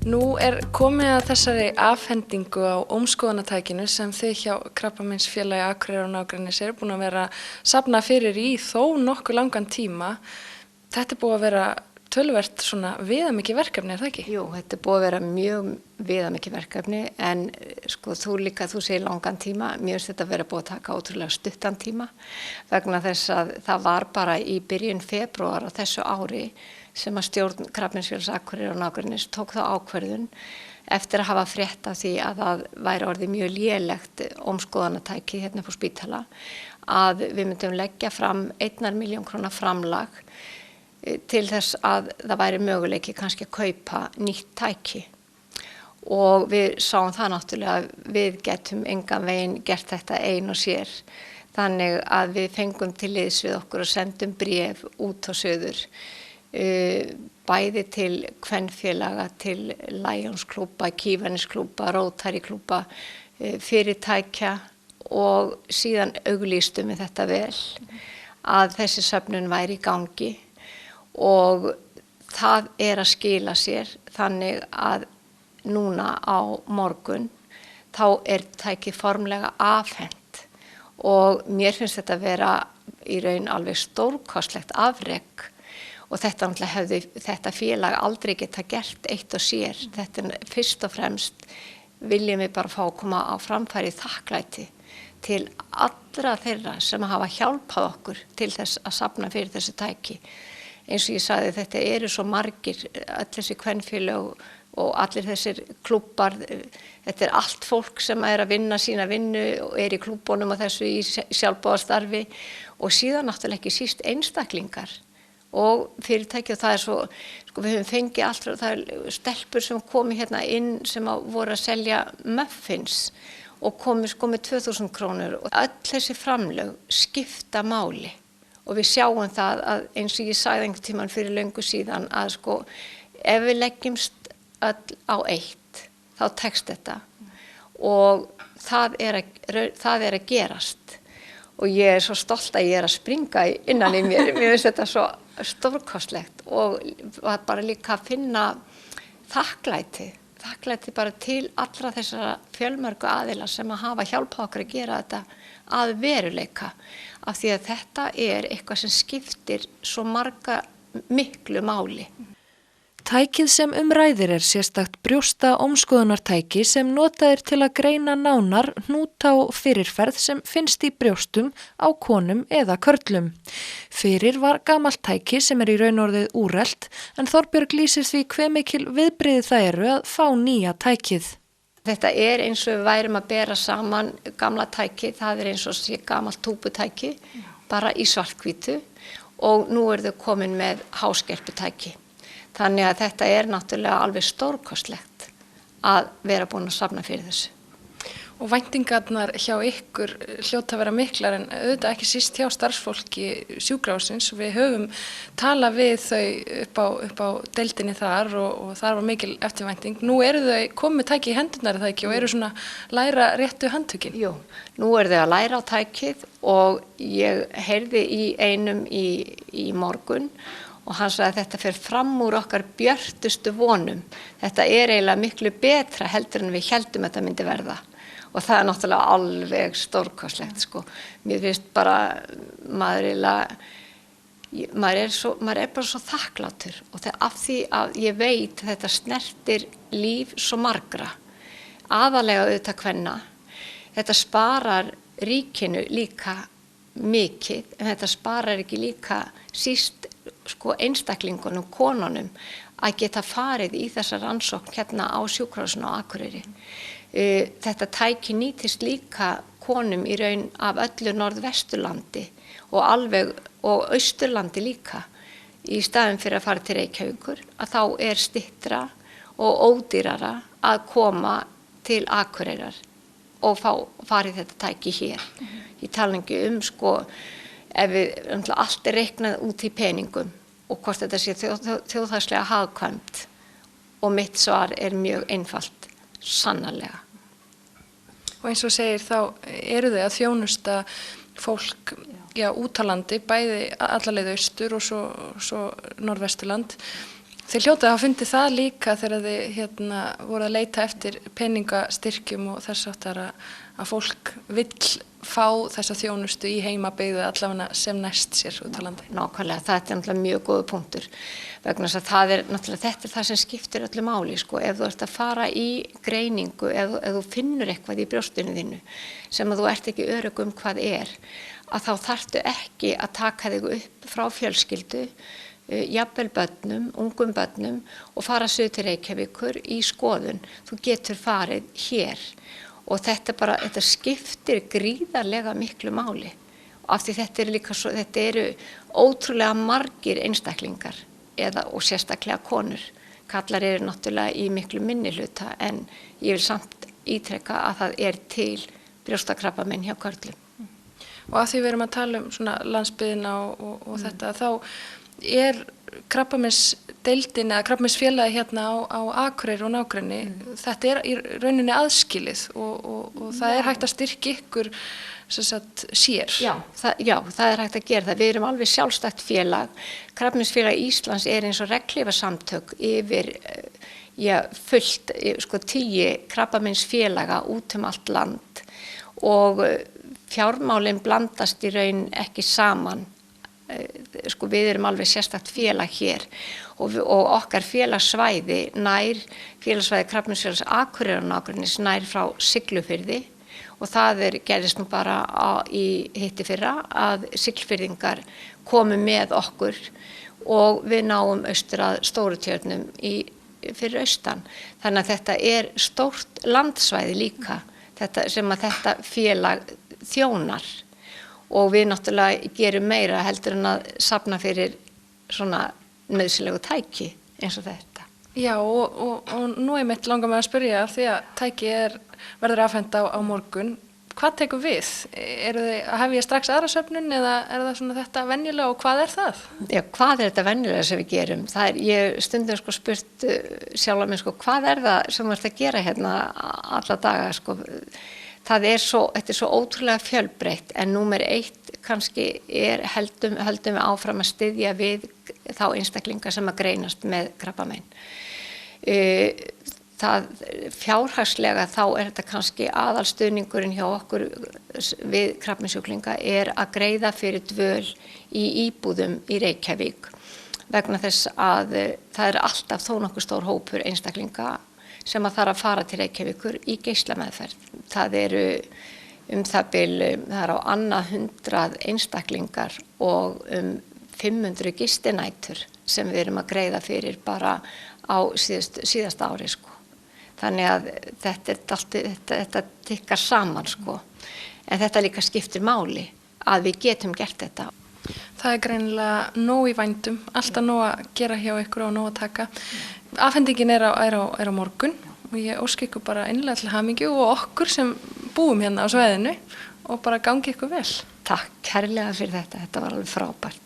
Nú komið að þessari afhendingu á ómskoðunartækinu sem þið hjá Krabbameinsfélagi Akureyrar og nágrennis eru búin að vera safna fyrir í þó nokkuð langan tíma. Þetta búið að vera töluvert svona viðamikið verkefni, það ekki? Jú, þetta búið að vera mjög viðamikið verkefni en sko þú segir langan tíma, mér finnst þetta vera búið að taka ótrúlega stuttan tíma vegna þess að það var bara í byrjun febrúar á þessu ári sem að stjórn Krabbameinsfélags Akureyrar og nágrennis tók þá ákvörðun eftir að hafa frétt af því að það væri orðið mjög lélegt ómskoðunartæki hérna upp á spítala að við myndum leggja fram 1 milljón króna framlag til þess að það væri möguleiki kannski að kaupa nýtt tæki og við sáum það náttúrulega að við getum engan veginn gert þetta ein og sér þannig að við fengum til liðs við okkur og sendum bréf út á suður bæði til kvenfélaga, til Lionsklúbba, Kívanisklúbba, Rótaríklúbba, fyrirtækja og síðan auglýstum við þetta vel að þessi söfnun væri í gangi og það að skila sér þannig að núna á morgun þá tækið formlega afhent og mér finnst þetta vera í raun alveg stórkostlegt afrek og þetta náttúrulega hefði þetta félag aldrei geta gert eitt og sér. Þetta fyrst og fremst viljum við bara fá að koma á framfæri þakklæti til allra þeirra sem hafa hjálpað okkur til þess að safna fyrir þessu tæki. Eins og ég sagði þetta eru svo margir, öll þessi kvenfélög og allir þessir klúbbar, þetta allt fólk sem að vinna sína vinnu og í klúbbunum og þessu í sjálfboðastarfi og síðan náttúrulega ekki síst einstaklingar og fyrirtæki og það svo, sko við höfum fengið allt frá það stelpur sem komi hérna inn sem voru að selja muffins og komu sko með 2000 krónur og öll þessi framlög skipta máli og við sjáum það að eins og ég sagði einhvern tímann fyrir löngu síðan að sko ef við leggjumst öll á eitt þá tekst þetta og það að gerast og ég svo stolt að ég að springa innan í mér finnst þetta svo stórkostlegt og bara líka að finna þakklæti bara til allra þessara fjölmörgu aðila sem að hafa hjálpað okkur að gera þetta að veruleika af því að þetta eitthvað sem skiptir svo marga miklu máli. Tækið sem ræðir sérstakt brjósta ómskoðunartæki sem notað til að greina nánar hnúta og fyrirferð sem finnst í brjóstum á konum eða körlum. Fyrir var gamalt tæki sem í raun orðið úrelt en Þorbjörg lýsir því hve mikil viðbrigði það eru að fá nýja tækið. Þetta eins og við værum að bera saman gamla tækið, það eins og sé gamalt túputæki bara í svarthvítu og nú þau komin með háskerputæki. Þannig að þetta náttúrulega alveg stórkostlegt að vera búin að safna fyrir þessu. Og væntingarnar hjá ykkur hljóta að vera miklar en auðvitað ekki síst hjá starfsfólki sjúkrahússins. Við höfum talað við þau upp á deildinni þar og þar var mikil eftirvænting. Nú þau komið tæki í hendurnar það ekki og eru svona læra réttu handtökin? Jú, nú þau að læra á tækið og ég heyrði í einum í morgun og hann sagði að þetta fer fram úr okkar björtustu vonum. Þetta eiginlega miklu betra heldur en við héldum að þetta myndi verða. Og það náttúrulega alveg stórkostlegt sko. Mér finnst bara, maður bara svo þakklátur og af því að ég veit að þetta snertir líf svo margra. Aðalega auðvitað kvenna. Þetta sparar ríkinu líka mikið en þetta sparar ekki líka síst sko einstaklingunum, konunum að geta farið í þessa rannsókn hérna á sjúkrahúsinu á Akureyri. Þetta tæki nýtist líka konum í raun af öllu Norðvesturlandi og Austurlandi líka í staðinn fyrir að fara til Reykjavíkur að þá styttra og ódýrara að koma til Akureyrar og farið þetta tæki hér. Ég tala ekki sko ef allt reiknað út í peningum og hvort þetta sé þjóðhagslega hagkvæmt og mitt svar mjög einfalt, sannarlega. Og eins og segir þá eru þau að þjónusta fólk út á landi, bæði alla leið austur og svo Norðvesturland Þið hljótið að hafa fundið það líka þegar þið voru að leita eftir peningastyrkjum og þess áttar að fólk vill fá þessa þjónustu í heimabyggðu allavega sem næst sér út á landi. Nákvæmlega, það er náttúrulega mjög góður punktur vegna þess að það er náttúrulega þetta það sem skiptir öllu máli sko, ef þú ert að fara í greiningu, ef þú finnur eitthvað í brjóstinu þínu sem að þú ert ekki örugg hvað að þá þarftu ekki að taka þig upp frá fjölskyldu, jafnvel börnum, ungum börnum og fara suður til Reykjavíkur í skoðun. Þú getur farið hér og þetta skiptir gríðarlega miklu máli af því þetta eru ótrúlega margir einstaklingar og sérstaklega konur. Kallar eru náttúrulega í miklu minnihluta en ég vil samt ítreka að það til brjóstakrabbamein hjá körlum. Og að því við erum að tala svona landsbyggðina og þetta, þá krabbameinsdeildin eða krabbameinsfélagi á Akureyri og nágrenni, þetta í rauninni aðskilið og það hægt að styrkja ykkur sér. Já, það hægt að gera það. Við erum alveg sjálfstætt félag. Krabbameinsfélag Íslands eins og regnhlífasamtök yfir fullt 10 krabbameinsfélaga út allt land og fjármálin blandast í raun ekki saman. Við erum alveg sérstakt félag hér og okkar félagssvæði félagsvæði Krabbameinsfélags Akureyrar og nágrennis nær frá Siglufirði og það gerðist nú bara í hittifyrra að Siglfirðingar komu með okkur og við náum austur að Stórutjörnum fyrir austan. Þannig að þetta stórt landsvæði líka sem að þetta félag þjónar. Og við náttúrulega gerum meira heldur en að safna fyrir svona nauðsynlegu tæki eins og þetta. Já, og nú mitt langar mig að spyrja af því að tæki verður afhent á morgun. Hvað tekur við? Hef ég strax aðra söfnun eða það svona þetta venjulega og hvað það? Já, hvað þetta venjulega sem við gerum? Ég stundum spurt sjálf mig hvað það sem þú ert að gera hérna alla daga Þetta svo ótrúlega fjölbreytt en númer 1 kannski höldum við áfram að styðja við þá einstaklinga sem að greinast með krabbamein. Fjárhagslega þá þetta kannski aðalstuðningurinn hjá okkur við krabbameinssjúklinga að greiða fyrir dvöl í íbúðum í Reykjavík vegna þess að það alltaf þó nokkuð stór hópur einstaklinga sem að þarf að fara til Reykjavíkur í geislameðferð. Það það er á annað 100 einstaklingar og 500 gistinætur sem við erum að greiða fyrir bara á síðasta ári Þannig að þetta tikkar saman En þetta líka skiptir máli að við getum gert þetta. Það greinilega nóg í vændum, alltaf nóg að gera hjá ykkur og nóg að taka. Afhendingin á morgun og ég óska ykkur bara innilega til hamingju og okkur sem búum hérna á svæðinu og bara gangi ykkur vel. Takk kærlega fyrir þetta var alveg frábært.